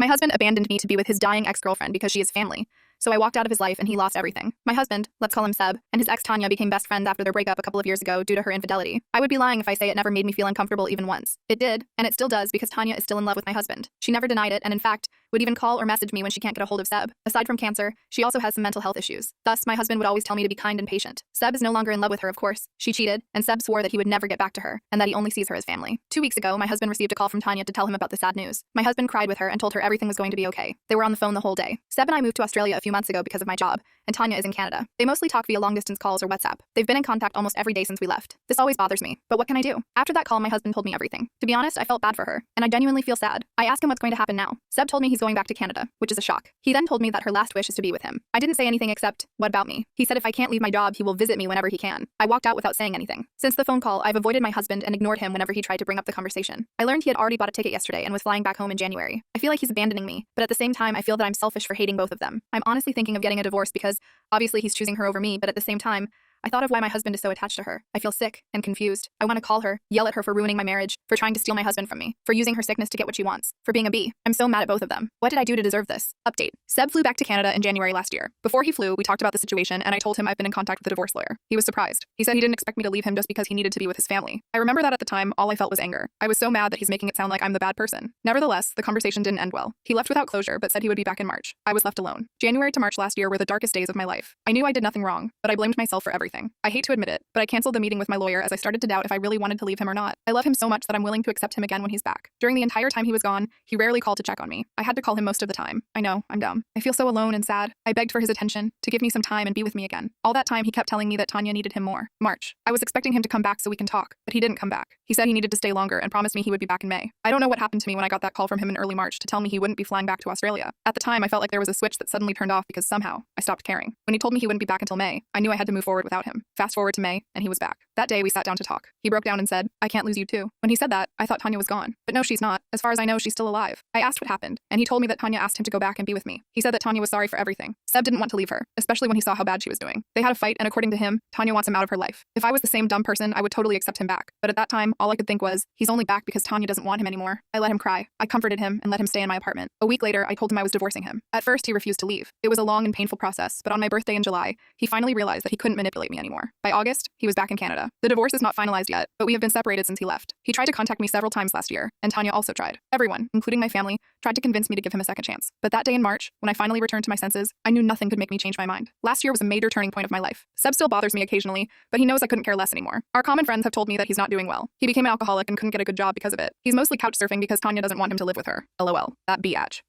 My husband abandoned me to be with his dying ex-girlfriend because she is family. So I walked out of his life and he lost everything. My husband, let's call him Seb, and his ex Tanya became best friends after their breakup a couple of years ago due to her infidelity. I would be lying if I say it never made me feel uncomfortable even once. It did, and it still does because Tanya is still in love with my husband. She never denied it and in fact, would even call or message me when she can't get a hold of Seb. Aside from cancer, she also has some mental health issues. Thus, my husband would always tell me to be kind and patient. Seb is no longer in love with her, of course. She cheated, and Seb swore that he would never get back to her, and that he only sees her as family. 2 weeks ago, my husband received a call from Tanya to tell him about the sad news. My husband cried with her and told her everything was going to be okay. They were on the phone the whole day. Seb and I moved to Australia a few months ago because of my job, and Tanya is in Canada. They mostly talk via long-distance calls or WhatsApp. They've been in contact almost every day since we left. This always bothers me, but what can I do? After that call, my husband told me everything. To be honest, I felt bad for her, and I genuinely feel sad. I asked him what's going to happen now. Seb told me he's going back to Canada, which is a shock. He then told me that her last wish is to be with him. I didn't say anything except, what about me? He said if I can't leave my job, he will visit me whenever he can. I walked out without saying anything. Since the phone call, I've avoided my husband and ignored him whenever he tried to bring up the conversation. I learned he had already bought a ticket yesterday and was flying back home in January. I feel like he's abandoning me, but at the same time, I feel that I'm selfish for hating both of them. I'm honestly thinking of getting a divorce because obviously he's choosing her over me, but at the same time, I thought of why my husband is so attached to her. I feel sick and confused. I want to call her, yell at her for ruining my marriage, for trying to steal my husband from me, for using her sickness to get what she wants, for being a bee. I'm so mad at both of them. What did I do to deserve this? Update. Seb flew back to Canada in January last year. Before he flew, we talked about the situation and I told him I've been in contact with a divorce lawyer. He was surprised. He said he didn't expect me to leave him just because he needed to be with his family. I remember that at the time, all I felt was anger. I was so mad that he's making it sound like I'm the bad person. Nevertheless, the conversation didn't end well. He left without closure, but said he would be back in March. I was left alone. January to March last year were the darkest days of my life. I knew I did nothing wrong, but I blamed myself for everything. I hate to admit it, but I canceled the meeting with my lawyer as I started to doubt if I really wanted to leave him or not. I love him so much that I'm willing to accept him again when he's back. During the entire time he was gone, he rarely called to check on me. I had to call him most of the time. I know, I'm dumb. I feel so alone and sad. I begged for his attention, to give me some time and be with me again. All that time he kept telling me that Tanya needed him more. March. I was expecting him to come back so we can talk, but he didn't come back. He said he needed to stay longer and promised me he would be back in May. I don't know what happened to me when I got that call from him in early March to tell me he wouldn't be flying back to Australia. At the time, I felt like there was a switch that suddenly turned off because somehow I stopped caring. When he told me he wouldn't be back until May, I knew I had to move forward without him. Fast forward to May, and he was back. That day, we sat down to talk. He broke down and said, I can't lose you too. When he said that, I thought Tanya was gone. But no, she's not. As far as I know, she's still alive. I asked what happened, and he told me that Tanya asked him to go back and be with me. He said that Tanya was sorry for everything. Seb didn't want to leave her, especially when he saw how bad she was doing. They had a fight, and according to him, Tanya wants him out of her life. If I was the same dumb person, I would totally accept him back. But at that time, all I could think was, he's only back because Tanya doesn't want him anymore. I let him cry. I comforted him and let him stay in my apartment. A week later, I told him I was divorcing him. At first, he refused to leave. It was a long and painful process, but on my birthday in July, he finally realized that he couldn't manipulate me anymore. By August, he was back in Canada. The divorce is not finalized yet, but we have been separated since he left. He tried to contact me several times last year, and Tanya also tried. Everyone, including my family, tried to convince me to give him a second chance. But that day in March, when I finally returned to my senses, I knew nothing could make me change my mind. Last year was a major turning point of my life. Seb still bothers me occasionally, but he knows I couldn't care less anymore. Our common friends have told me that he's not doing well. He became an alcoholic and couldn't get a good job because of it. He's mostly couch surfing because Tanya doesn't want him to live with her. LOL. That biatch.